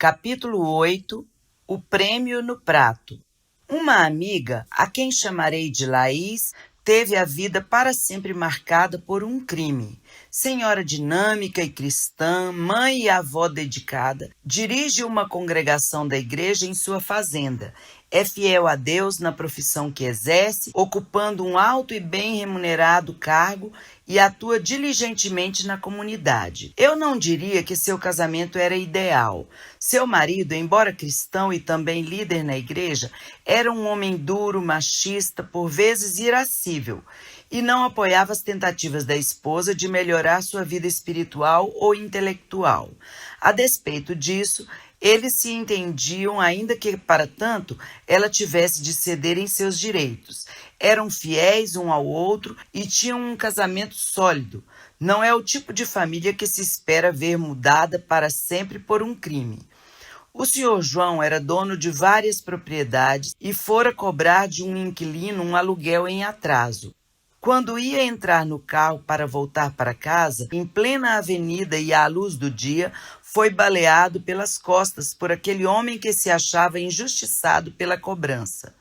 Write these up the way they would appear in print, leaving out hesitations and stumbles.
Capítulo 8. O prêmio no prato. Uma amiga, a quem chamarei de Laís, teve a vida para sempre marcada por um crime. Senhora dinâmica e cristã, mãe e avó dedicada, dirige uma congregação da igreja em sua fazenda. É fiel a Deus na profissão que exerce, ocupando um alto e bem remunerado cargo e atua diligentemente na comunidade. Eu não diria que seu casamento era ideal. Seu marido, embora cristão e também líder na igreja, era um homem duro, machista, por vezes irascível, e não apoiava as tentativas da esposa de melhorar sua vida espiritual ou intelectual. A despeito disso, eles se entendiam, ainda que, para tanto, ela tivesse de ceder em seus direitos. Eram fiéis um ao outro e tinham um casamento sólido. Não é o tipo de família que se espera ver mudada para sempre por um crime. O senhor João era dono de várias propriedades e fora cobrar de um inquilino um aluguel em atraso. Quando ia entrar no carro para voltar para casa, em plena avenida e à luz do dia, foi baleado pelas costas por aquele homem que se achava injustiçado pela cobrança.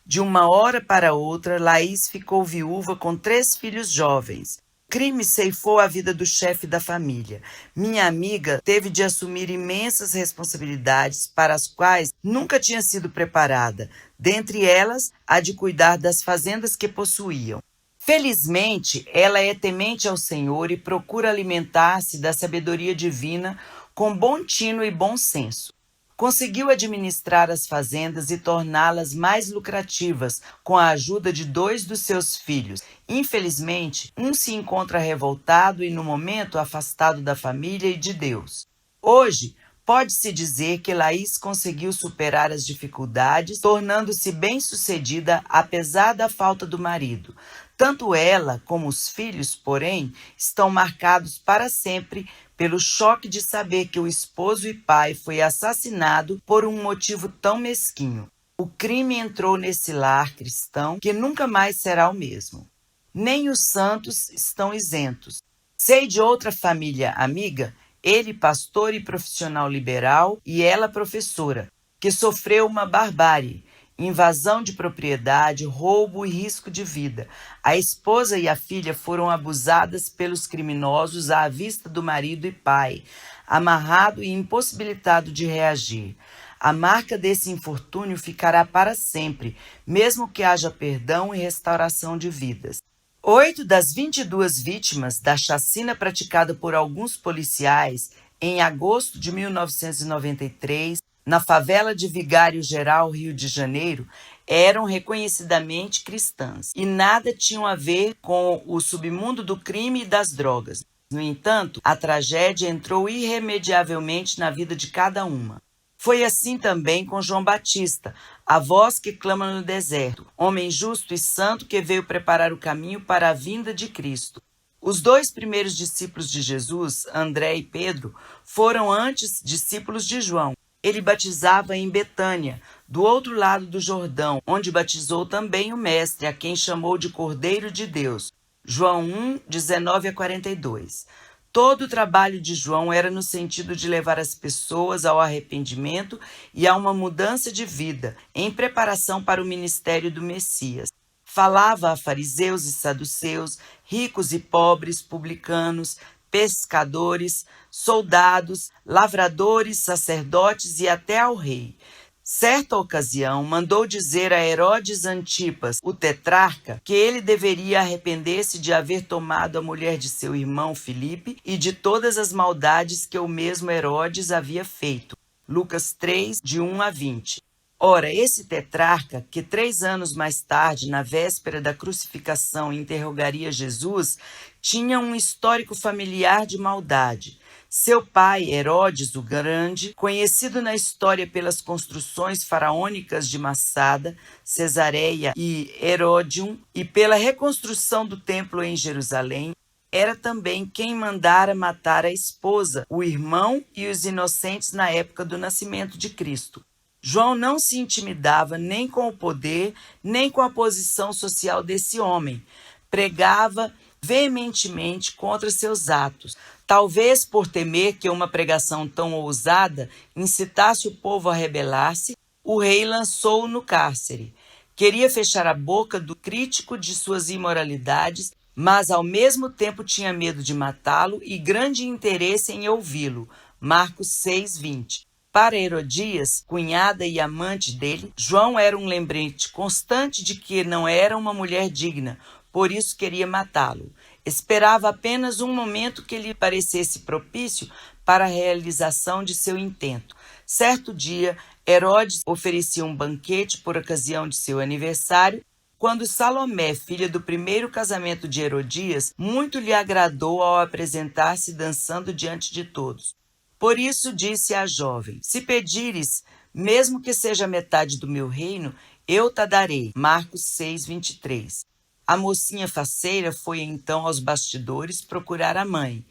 De uma hora para outra, Laís ficou viúva com 3 filhos jovens. O crime ceifou a vida do chefe da família. Minha amiga teve de assumir imensas responsabilidades para as quais nunca tinha sido preparada, dentre elas a de cuidar das fazendas que possuíam. Felizmente, ela é temente ao Senhor e procura alimentar-se da sabedoria divina com bom tino e bom senso. Conseguiu administrar as fazendas e torná-las mais lucrativas com a ajuda de 2 dos seus filhos. Infelizmente, um se encontra revoltado e, no momento, afastado da família e de Deus. Hoje, pode-se dizer que Laís conseguiu superar as dificuldades, tornando-se bem-sucedida apesar da falta do marido. Tanto ela como os filhos, porém, estão marcados para sempre pelo choque de saber que o esposo e pai foi assassinado por um motivo tão mesquinho. O crime entrou nesse lar cristão que nunca mais será o mesmo. Nem os santos estão isentos. Sei de outra família amiga, ele pastor e profissional liberal e ela professora, que sofreu uma barbárie. Invasão de propriedade, roubo e risco de vida. A esposa e a filha foram abusadas pelos criminosos à vista do marido e pai, amarrado e impossibilitado de reagir. A marca desse infortúnio ficará para sempre, mesmo que haja perdão e restauração de vidas. 8 das 22 vítimas da chacina praticada por alguns policiais em agosto de 1993, na favela de Vigário Geral, Rio de Janeiro, eram reconhecidamente cristãs e nada tinham a ver com o submundo do crime e das drogas. No entanto, a tragédia entrou irremediavelmente na vida de cada uma. Foi assim também com João Batista, a voz que clama no deserto, homem justo e santo que veio preparar o caminho para a vinda de Cristo. Os 2 primeiros discípulos de Jesus, André e Pedro, foram antes discípulos de João. Ele batizava em Betânia, do outro lado do Jordão, onde batizou também o Mestre, a quem chamou de Cordeiro de Deus. João 1, 19-42. Todo o trabalho de João era no sentido de levar as pessoas ao arrependimento e a uma mudança de vida, em preparação para o ministério do Messias. Falava a fariseus e saduceus, ricos e pobres, publicanos, pescadores, soldados, lavradores, sacerdotes e até ao rei. Certa ocasião, mandou dizer a Herodes Antipas, o tetrarca, que ele deveria arrepender-se de haver tomado a mulher de seu irmão Filipe e de todas as maldades que o mesmo Herodes havia feito. Lucas 3, de 1-20. Ora, esse tetrarca, que 3 anos mais tarde, na véspera da crucificação, interrogaria Jesus, tinha um histórico familiar de maldade. Seu pai, Herodes o Grande, conhecido na história pelas construções faraônicas de Massada, Cesareia e Herodium, e pela reconstrução do templo em Jerusalém, era também quem mandara matar a esposa, o irmão e os inocentes na época do nascimento de Cristo. João não se intimidava nem com o poder, nem com a posição social desse homem. Pregava veementemente contra seus atos. Talvez por temer que uma pregação tão ousada incitasse o povo a rebelar-se, o rei lançou-o no cárcere. Queria fechar a boca do crítico de suas imoralidades, mas ao mesmo tempo tinha medo de matá-lo e grande interesse em ouvi-lo. Marcos 6:20. Para Herodias, cunhada e amante dele, João era um lembrete constante de que não era uma mulher digna, por isso queria matá-lo. Esperava apenas um momento que lhe parecesse propício para a realização de seu intento. Certo dia, Herodes oferecia um banquete por ocasião de seu aniversário, quando Salomé, filha do primeiro casamento de Herodias, muito lhe agradou ao apresentar-se dançando diante de todos. Por isso disse à jovem: se pedires, mesmo que seja metade do meu reino, eu te darei. Marcos 6:23. A mocinha faceira foi então aos bastidores procurar a mãe.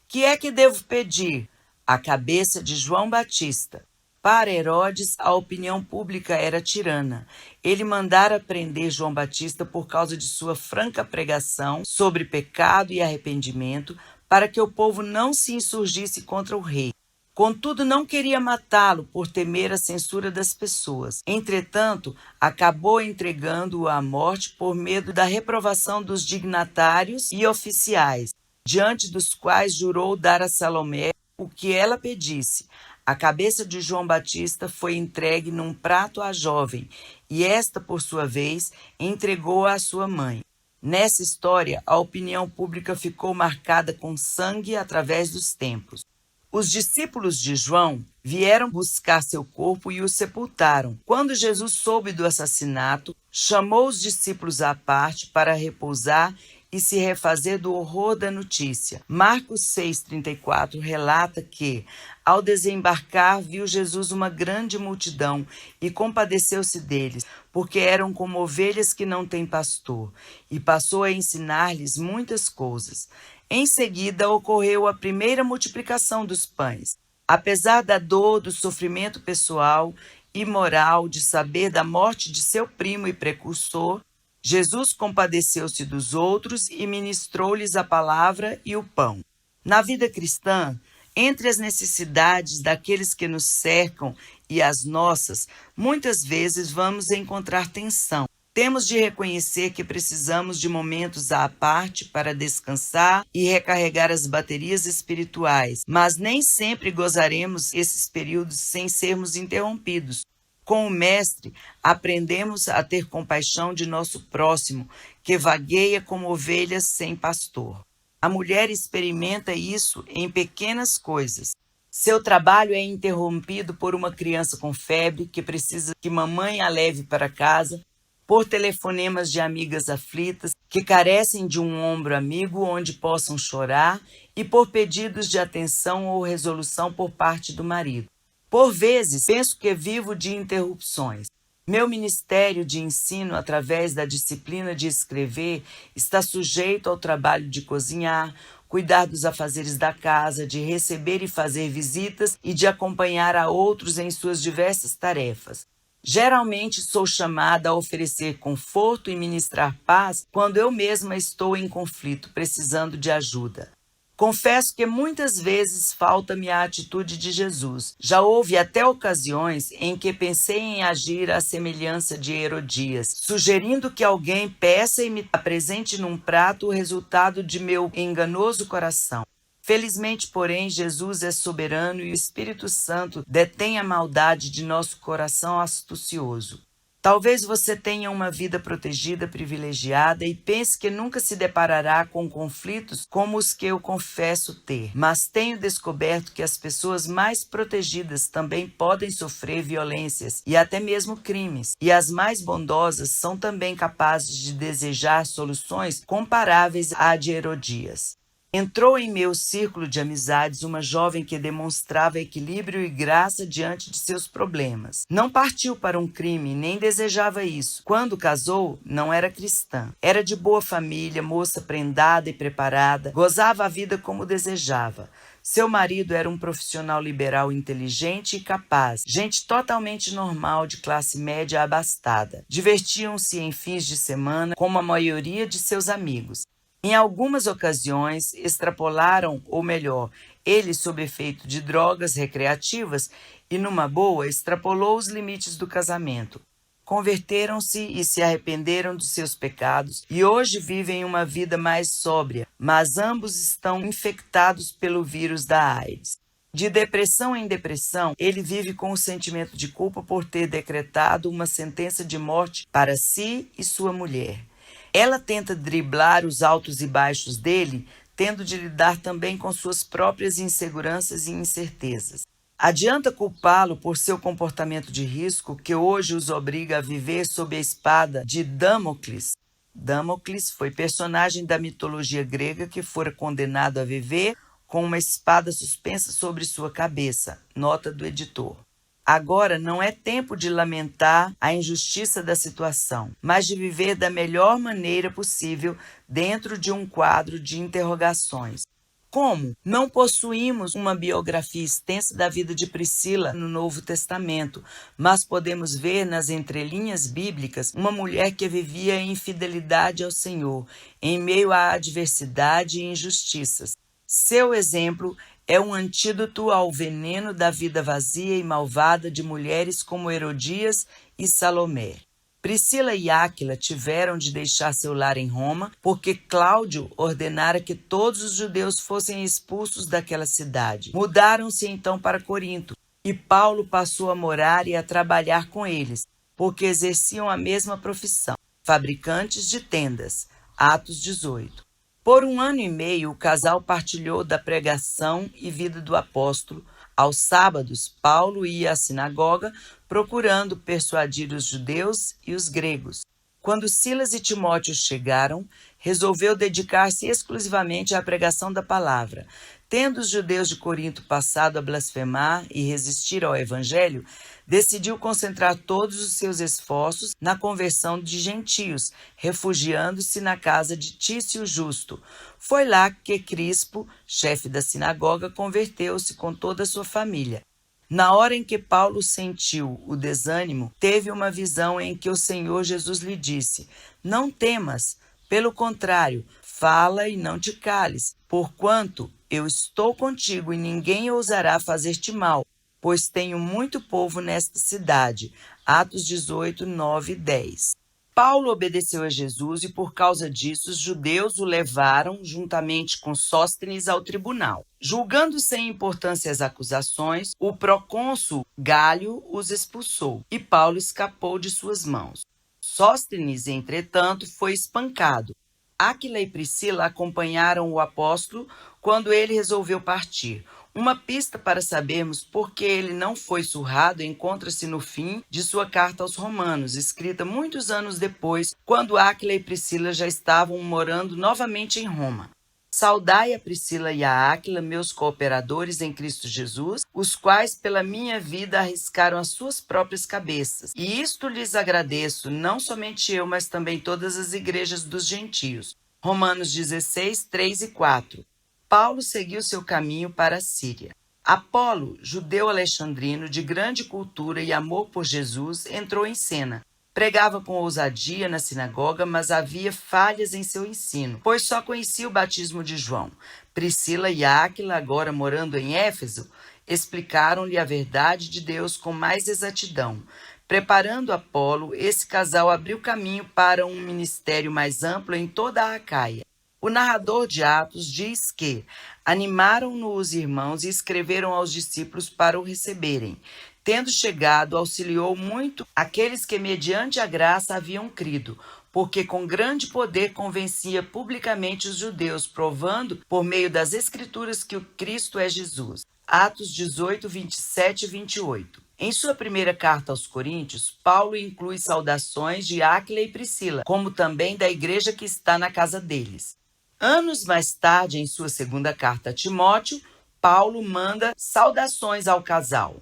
Que é que devo pedir? A cabeça de João Batista. Para Herodes, a opinião pública era tirana. Ele mandara prender João Batista por causa de sua franca pregação sobre pecado e arrependimento, para que o povo não se insurgisse contra o rei. Contudo, não queria matá-lo por temer a censura das pessoas. Entretanto, acabou entregando-o à morte por medo da reprovação dos dignatários e oficiais, diante dos quais jurou dar a Salomé o que ela pedisse. A cabeça de João Batista foi entregue num prato à jovem, e esta, por sua vez, entregou-a à sua mãe. Nessa história, a opinião pública ficou marcada com sangue através dos tempos. Os discípulos de João vieram buscar seu corpo e o sepultaram. Quando Jesus soube do assassinato, chamou os discípulos à parte para repousar e se refazer do horror da notícia. Marcos 6:34 relata que, ao desembarcar, viu Jesus uma grande multidão e compadeceu-se deles, porque eram como ovelhas que não têm pastor, e passou a ensinar-lhes muitas coisas. Em seguida, ocorreu a primeira multiplicação dos pães. Apesar da dor, do sofrimento pessoal e moral de saber da morte de seu primo e precursor, Jesus compadeceu-se dos outros e ministrou-lhes a palavra e o pão. Na vida cristã, entre as necessidades daqueles que nos cercam e as nossas, muitas vezes vamos encontrar tensão. Temos de reconhecer que precisamos de momentos à parte para descansar e recarregar as baterias espirituais, mas nem sempre gozaremos esses períodos sem sermos interrompidos. Com o Mestre, aprendemos a ter compaixão de nosso próximo, que vagueia como ovelhas sem pastor. A mulher experimenta isso em pequenas coisas. Seu trabalho é interrompido por uma criança com febre que precisa que mamãe a leve para casa, por telefonemas de amigas aflitas que carecem de um ombro amigo onde possam chorar e por pedidos de atenção ou resolução por parte do marido. Por vezes, penso que vivo de interrupções. Meu ministério de ensino, através da disciplina de escrever, está sujeito ao trabalho de cozinhar, cuidar dos afazeres da casa, de receber e fazer visitas e de acompanhar a outros em suas diversas tarefas. Geralmente sou chamada a oferecer conforto e ministrar paz quando eu mesma estou em conflito, precisando de ajuda. Confesso que muitas vezes falta-me a atitude de Jesus. Já houve até ocasiões em que pensei em agir à semelhança de Herodias, sugerindo que alguém peça e me apresente num prato o resultado de meu enganoso coração. Felizmente, porém, Jesus é soberano e o Espírito Santo detém a maldade de nosso coração astucioso. Talvez você tenha uma vida protegida, privilegiada e pense que nunca se deparará com conflitos como os que eu confesso ter. Mas tenho descoberto que as pessoas mais protegidas também podem sofrer violências e até mesmo crimes. E as mais bondosas são também capazes de desejar soluções comparáveis à de Herodias. Entrou em meu círculo de amizades uma jovem que demonstrava equilíbrio e graça diante de seus problemas. Não partiu para um crime, nem desejava isso. Quando casou, não era cristã. Era de boa família, moça prendada e preparada, gozava a vida como desejava. Seu marido era um profissional liberal inteligente e capaz, gente totalmente normal de classe média abastada. Divertiam-se em fins de semana, como a maioria de seus amigos. Em algumas ocasiões, extrapolaram, ou melhor, ele, sob efeito de drogas recreativas e numa boa, extrapolou os limites do casamento. Converteram-se e se arrependeram dos seus pecados e hoje vivem uma vida mais sóbria, mas ambos estão infectados pelo vírus da AIDS. De depressão em depressão, ele vive com o sentimento de culpa por ter decretado uma sentença de morte para si e sua mulher. Ela tenta driblar os altos e baixos dele, tendo de lidar também com suas próprias inseguranças e incertezas. Adianta culpá-lo por seu comportamento de risco que hoje os obriga a viver sob a espada de Damocles. Damocles foi personagem da mitologia grega que fora condenado a viver com uma espada suspensa sobre sua cabeça. Nota do editor. Agora não é tempo de lamentar a injustiça da situação, mas de viver da melhor maneira possível dentro de um quadro de interrogações. Como? Não possuímos uma biografia extensa da vida de Priscila no Novo Testamento, mas podemos ver nas entrelinhas bíblicas uma mulher que vivia em fidelidade ao Senhor, em meio à adversidade e injustiças. Seu exemplo é um antídoto ao veneno da vida vazia e malvada de mulheres como Herodias e Salomé. Priscila e Áquila tiveram de deixar seu lar em Roma, porque Cláudio ordenara que todos os judeus fossem expulsos daquela cidade. Mudaram-se então para Corinto, e Paulo passou a morar e a trabalhar com eles, porque exerciam a mesma profissão, fabricantes de tendas. Atos 18. Por 1 ano e meio, o casal partilhou da pregação e vida do apóstolo. Aos sábados, Paulo ia à sinagoga, procurando persuadir os judeus e os gregos. Quando Silas e Timóteo chegaram, resolveu dedicar-se exclusivamente à pregação da palavra. Tendo os judeus de Corinto passado a blasfemar e resistir ao evangelho, decidiu concentrar todos os seus esforços na conversão de gentios, refugiando-se na casa de Tício Justo. Foi lá que Crispo, chefe da sinagoga, converteu-se com toda a sua família. Na hora em que Paulo sentiu o desânimo, teve uma visão em que o Senhor Jesus lhe disse: "Não temas, pelo contrário, fala e não te cales, porquanto eu estou contigo e ninguém ousará fazer-te mal, pois tenho muito povo nesta cidade." Atos 18, 9 e 10. Paulo obedeceu a Jesus e, por causa disso, os judeus o levaram, juntamente com Sóstenes, ao tribunal. Julgando sem importância as acusações, o procônsul Gálio os expulsou e Paulo escapou de suas mãos. Sóstenes, entretanto, foi espancado. Áquila e Priscila acompanharam o apóstolo quando ele resolveu partir. Uma pista para sabermos por que ele não foi surrado encontra-se no fim de sua carta aos Romanos, escrita muitos anos depois, quando Áquila e Priscila já estavam morando novamente em Roma. Saudai a Priscila e a Áquila, meus cooperadores em Cristo Jesus, os quais pela minha vida arriscaram as suas próprias cabeças. E isto lhes agradeço, não somente eu, mas também todas as igrejas dos gentios. Romanos 16, 3 e 4. Paulo seguiu seu caminho para a Síria. Apolo, judeu alexandrino de grande cultura e amor por Jesus, entrou em cena. Pregava com ousadia na sinagoga, mas havia falhas em seu ensino, pois só conhecia o batismo de João. Priscila e Áquila, agora morando em Éfeso, explicaram-lhe a verdade de Deus com mais exatidão. Preparando Apolo, esse casal abriu caminho para um ministério mais amplo em toda a Acaia. O narrador de Atos diz que animaram-no os irmãos e escreveram aos discípulos para o receberem. Tendo chegado, auxiliou muito aqueles que, mediante a graça, haviam crido, porque com grande poder convencia publicamente os judeus, provando, por meio das Escrituras, que o Cristo é Jesus. Atos 18, 27 e 28. Em sua primeira carta aos Coríntios, Paulo inclui saudações de Áquila e Priscila, como também da igreja que está na casa deles. Anos mais tarde, em sua segunda carta a Timóteo, Paulo manda saudações ao casal.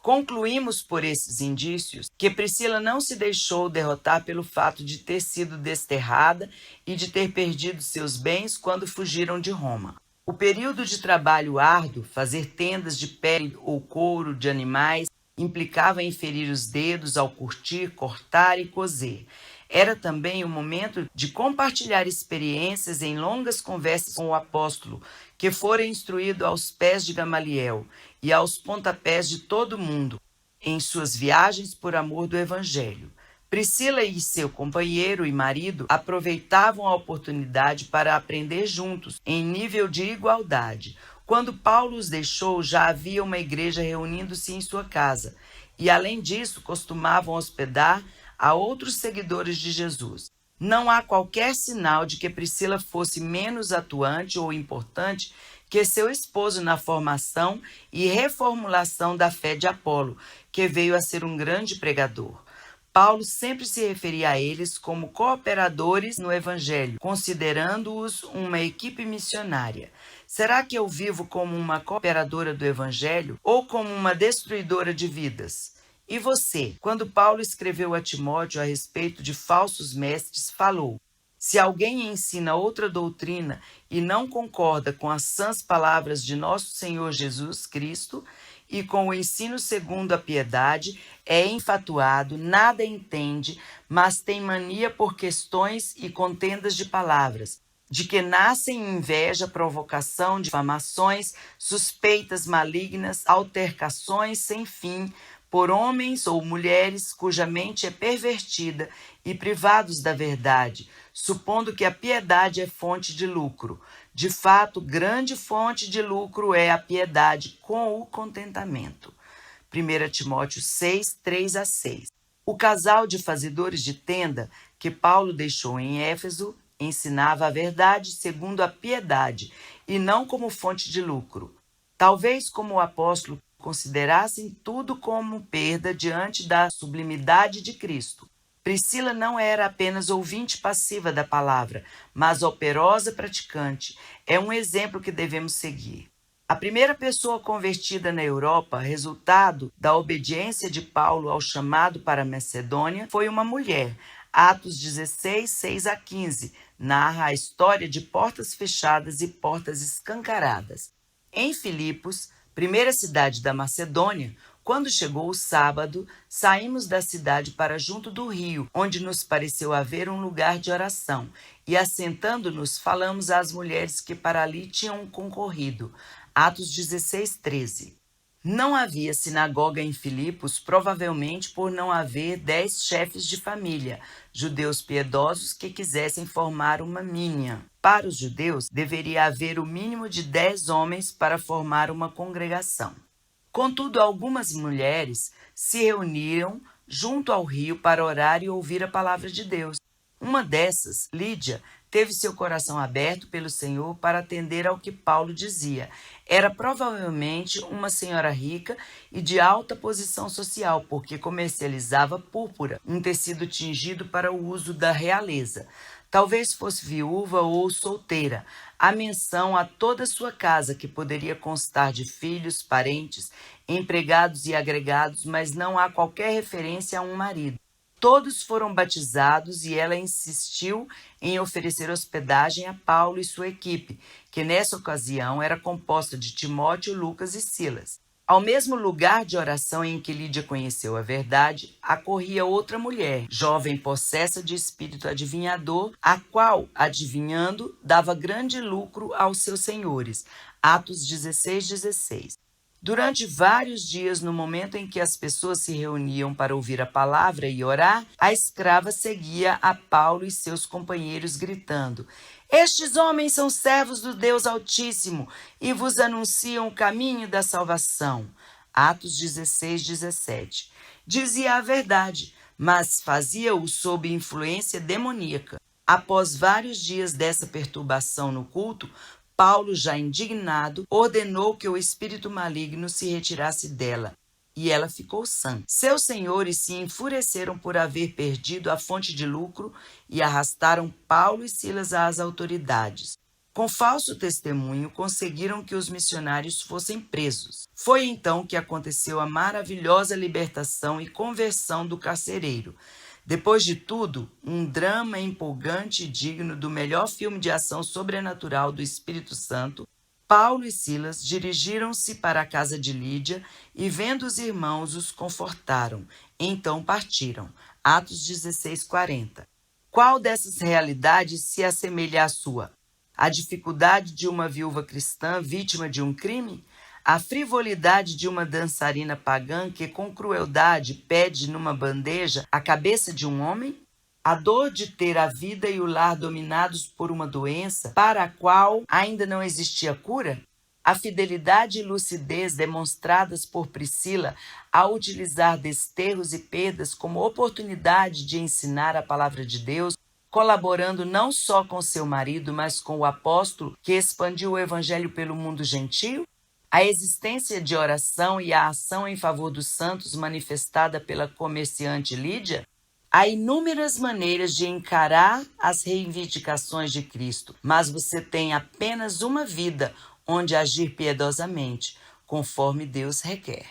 Concluímos por esses indícios que Priscila não se deixou derrotar pelo fato de ter sido desterrada e de ter perdido seus bens quando fugiram de Roma. O período de trabalho árduo, fazer tendas de pele ou couro de animais, implicava em ferir os dedos ao curtir, cortar e cozer. Era também o momento de compartilhar experiências em longas conversas com o apóstolo, que fora instruído aos pés de Gamaliel e aos pontapés de todo mundo, em suas viagens por amor do Evangelho. Priscila e seu companheiro e marido aproveitavam a oportunidade para aprender juntos, em nível de igualdade. Quando Paulo os deixou, já havia uma igreja reunindo-se em sua casa, e além disso, costumavam hospedar a outros seguidores de Jesus. Não há qualquer sinal de que Priscila fosse menos atuante ou importante que seu esposo na formação e reformulação da fé de Apolo, que veio a ser um grande pregador. Paulo sempre se referia a eles como cooperadores no Evangelho, considerando-os uma equipe missionária. Será que eu vivo como uma cooperadora do Evangelho ou como uma destruidora de vidas? E você, quando Paulo escreveu a Timóteo a respeito de falsos mestres, falou: se alguém ensina outra doutrina e não concorda com as sãs palavras de nosso Senhor Jesus Cristo e com o ensino segundo a piedade, é enfatuado, nada entende, mas tem mania por questões e contendas de palavras, de que nascem inveja, provocação, difamações, suspeitas malignas, altercações sem fim, por homens ou mulheres cuja mente é pervertida e privados da verdade, supondo que a piedade é fonte de lucro. De fato, grande fonte de lucro é a piedade com o contentamento. 1 Timóteo 6, 3-6. O casal de fazedores de tenda que Paulo deixou em Éfeso ensinava a verdade segundo a piedade e não como fonte de lucro. Talvez como o apóstolo considerassem tudo como perda diante da sublimidade de Cristo. Priscila não era apenas ouvinte passiva da palavra, mas operosa praticante. É um exemplo que devemos seguir. A primeira pessoa convertida na Europa, resultado da obediência de Paulo ao chamado para a Macedônia, foi uma mulher. Atos 16, 6-15, narra a história de portas fechadas e portas escancaradas. Em Filipos, primeira cidade da Macedônia, quando chegou o sábado, saímos da cidade para junto do rio, onde nos pareceu haver um lugar de oração, e assentando-nos, falamos às mulheres que para ali tinham concorrido. Atos 16, 13. Não havia sinagoga em Filipos, provavelmente por não haver 10 chefes de família, judeus piedosos que quisessem formar uma minha. Para os judeus, deveria haver o mínimo de 10 homens para formar uma congregação. Contudo, algumas mulheres se reuniram junto ao rio para orar e ouvir a palavra de Deus. Uma dessas, Lídia, teve seu coração aberto pelo Senhor para atender ao que Paulo dizia. Era provavelmente uma senhora rica e de alta posição social, porque comercializava púrpura, um tecido tingido para o uso da realeza. Talvez fosse viúva ou solteira. Há menção a toda sua casa, que poderia constar de filhos, parentes, empregados e agregados, mas não há qualquer referência a um marido. Todos foram batizados e ela insistiu em oferecer hospedagem a Paulo e sua equipe, que nessa ocasião era composta de Timóteo, Lucas e Silas. Ao mesmo lugar de oração em que Lídia conheceu a verdade, acorria outra mulher, jovem possessa de espírito adivinhador, a qual, adivinhando, dava grande lucro aos seus senhores. Atos 16, 16. Durante vários dias, no momento em que as pessoas se reuniam para ouvir a palavra e orar, a escrava seguia a Paulo e seus companheiros gritando: estes homens são servos do Deus Altíssimo e vos anunciam o caminho da salvação. Atos 16, 17. Dizia a verdade, mas fazia-o sob influência demoníaca. Após vários dias dessa perturbação no culto, Paulo, já indignado, ordenou que o espírito maligno se retirasse dela, e ela ficou sã. Seus senhores se enfureceram por haver perdido a fonte de lucro e arrastaram Paulo e Silas às autoridades. Com falso testemunho, conseguiram que os missionários fossem presos. Foi então que aconteceu a maravilhosa libertação e conversão do carcereiro. Depois de tudo, um drama empolgante e digno do melhor filme de ação sobrenatural do Espírito Santo, Paulo e Silas dirigiram-se para a casa de Lídia e, vendo os irmãos, os confortaram. Então partiram. Atos 16, 40. Qual dessas realidades se assemelha à sua? A dificuldade de uma viúva cristã vítima de um crime? A frivolidade de uma dançarina pagã que com crueldade pede numa bandeja a cabeça de um homem? A dor de ter a vida e o lar dominados por uma doença para a qual ainda não existia cura? A fidelidade e lucidez demonstradas por Priscila ao utilizar desterros e perdas como oportunidade de ensinar a palavra de Deus, colaborando não só com seu marido, mas com o apóstolo que expandiu o evangelho pelo mundo gentio? A existência de oração e a ação em favor dos santos manifestada pela comerciante Lídia? Há inúmeras maneiras de encarar as reivindicações de Cristo, mas você tem apenas uma vida onde agir piedosamente, conforme Deus requer.